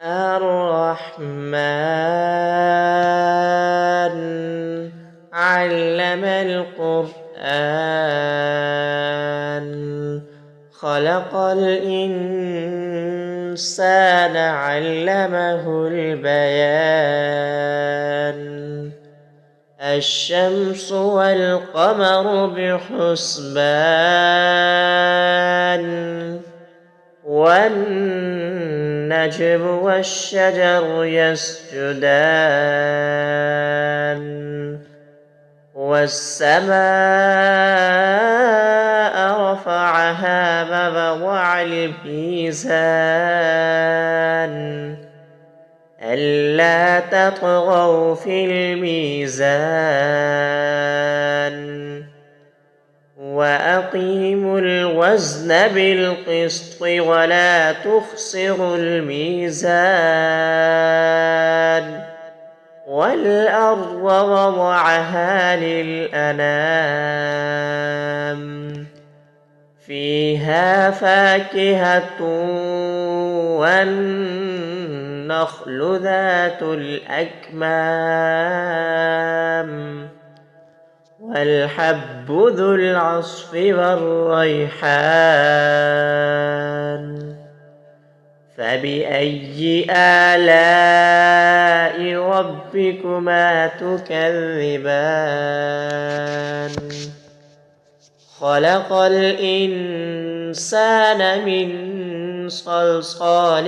الرحمن علم القرآن خلق الإنسان علمه البيان الشمس والقمر بحسبان والنجم والشجر يسجدان والسماء رفعها ووضع الميزان ألا تطغوا في الميزان وأقيموا الوزن بالقسط ولا تخسروا الميزان والأرض وضعها للأنام فيها فاكهة والنخل ذات الأكمام والحب ذو العصف والريحان فبأي آلاء ربكما تكذبان خلق الإنسان من صلصال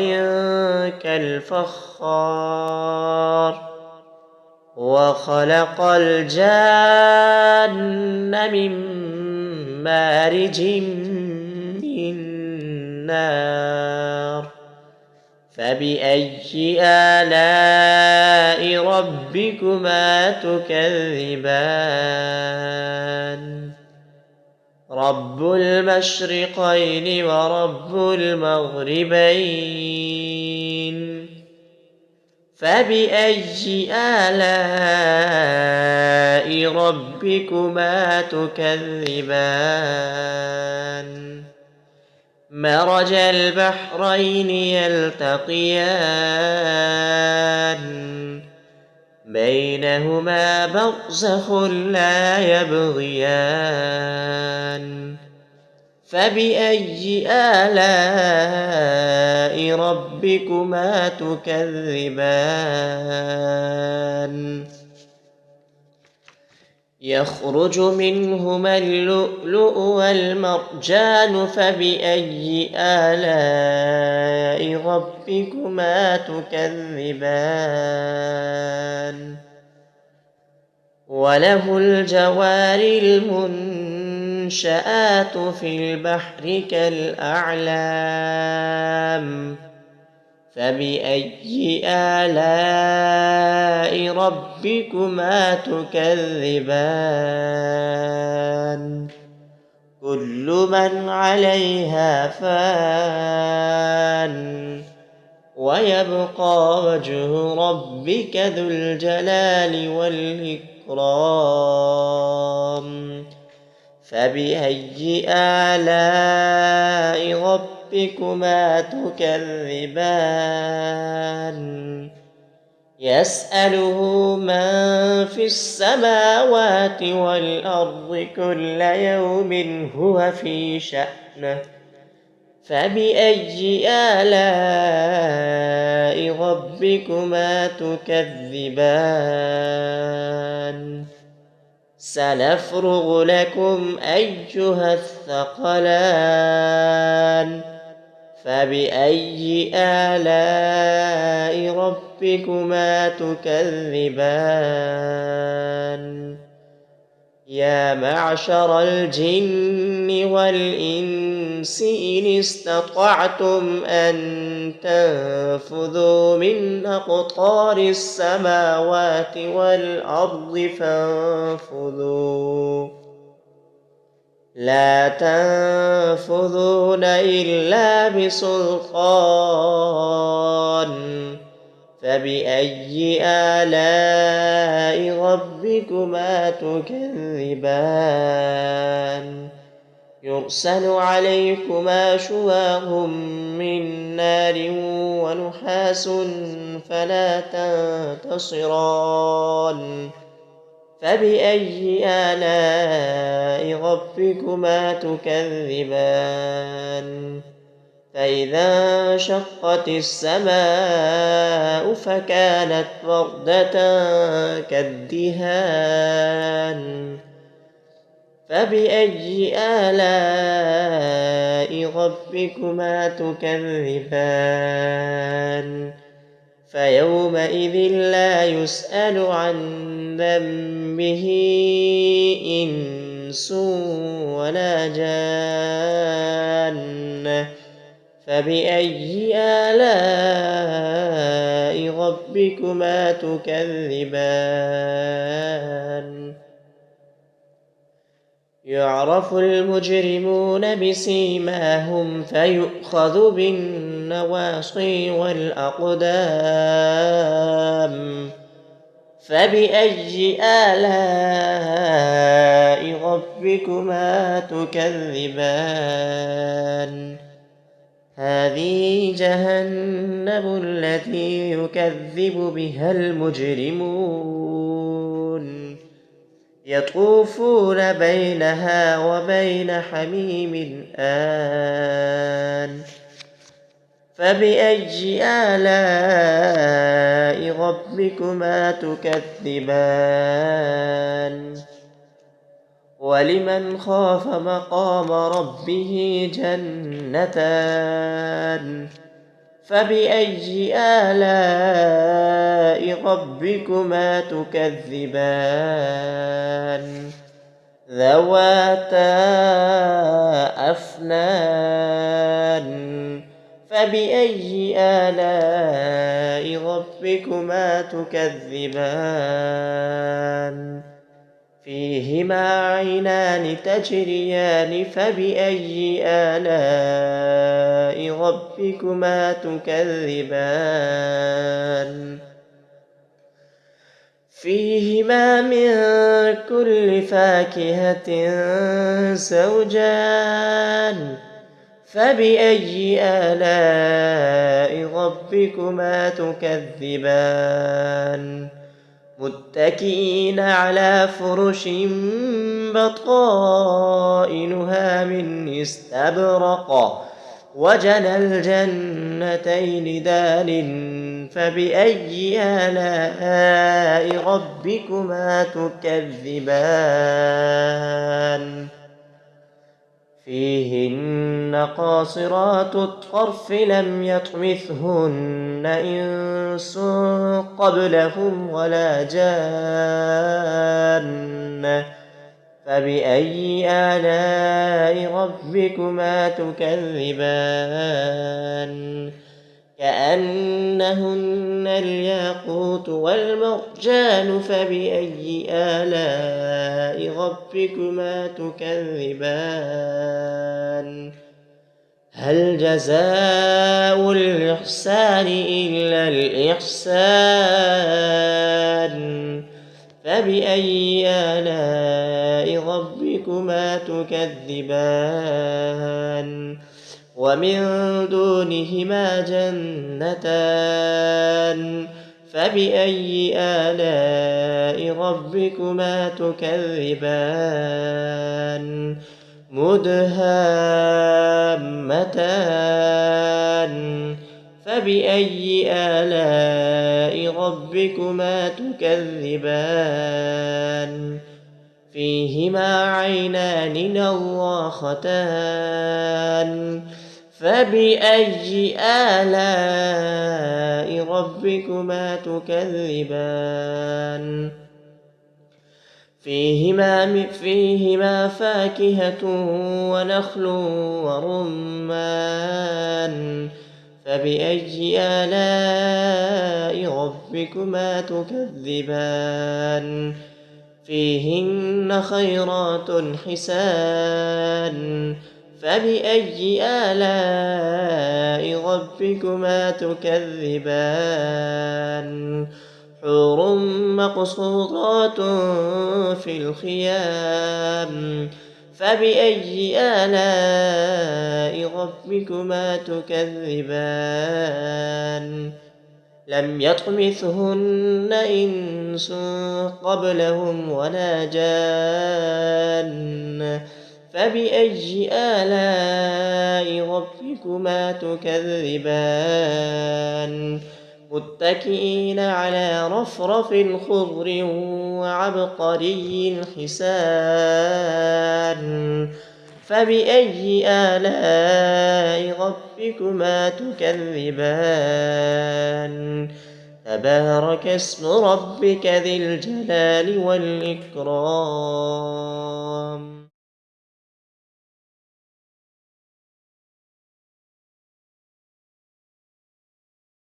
كالفخار وخلق الجان من مارج من نار فبأي آلاء ربكما تكذبان رب المشرقين ورب المغربين فبأي آلاء ربكما تكذبان مرج البحرين يلتقيان بينهما برزخ لا يبغيان فبأي آلاء ربكما تكذبان يخرج منهما اللؤلؤ والمرجان فبأي آلاء ربكما تكذبان وله الجوار المنشآت في البحر كالأعلام فبأي آلاء ربكما تكذبان كل من عليها فان ويبقى وجه ربك ذو الجلال والإكرام فبأي آلاء ربكما تكذبان يسأله من في السماوات والأرض كل يوم هو في شأنه فبأي آلاء ربكما تكذبان سنفرغ لكم أيها الثقلان فبأي آلاء ربكما تكذبان يا معشر الجن والإنس إن استطعتم أن تنفذوا من أقطار السماوات والأرض فانفذوا لا تنفذون إلا بسلطان فبأي آلاء ربكما تكذبان يرسل عليكما شواظ من نار ونحاس فلا تنتصران فبأي آلاء ربكما تكذبان فإذا انشقت السماء فكانت وردة كالدهان فبأي آلاء ربكما تكذبان فيومئذ لا يسأل عن ذنبه إنس ولا جان فبأي آلاء ربكما تكذبان يعرف المجرمون بسيماهم فيؤخذ بالنواصي والأقدام فبأي آلاء ربكما تكذبان هذه جهنم التي يكذب بها المجرمون يطوفون بينها وبين حميم آن فبأي آلاء ربكما تكذبان ولمن خاف مقام ربه جنتان فبأي آلاء ربكما تكذبان ذواتا أفنان فبأي آلاء ربكما تكذبان فيهما عينان تجريان فبأي آلاء ربكما تكذبان فيهما من كل فاكهة زوجان فبأي آلاء ربكما تكذبان متكئين على فرش بطائنها من استبرق وجنى الجنتين دان فبأي آلاء ربكما تكذبان فيهن قاصرات الطرف لم يطمثهن إنس قبلهم ولا جان فبأي آلاء ربكما تكذبان كأنهن الياقوت والمرجان فبأي آلاء ربكما تكذبان هل جزاء الإحسان إلا الإحسان فبأي آلاء ربكما تكذبان ومن دونهما جنتان فبأي آلاء ربكما تكذبان مدهامتان فبأي آلاء ربكما تكذبان فيهما عينان نضاختان فبأي آلاء ربكما تكذبان فيهما فاكهة ونخل ورمان فبأي آلاء ربكما تكذبان فيهن خيرات حسان فبأي آلاء ربكما تكذبان حور مقصورات في الخيام فبأي آلاء ربكما تكذبان لم يطمثهن إنس قبلهم ولا جان فبأي آلاء ربكما تكذبان متكئين على رفرف خضر وعبقري حسان فبأي آلاء ربكما تكذبان تبارك اسم ربك ذي الجلال والإكرام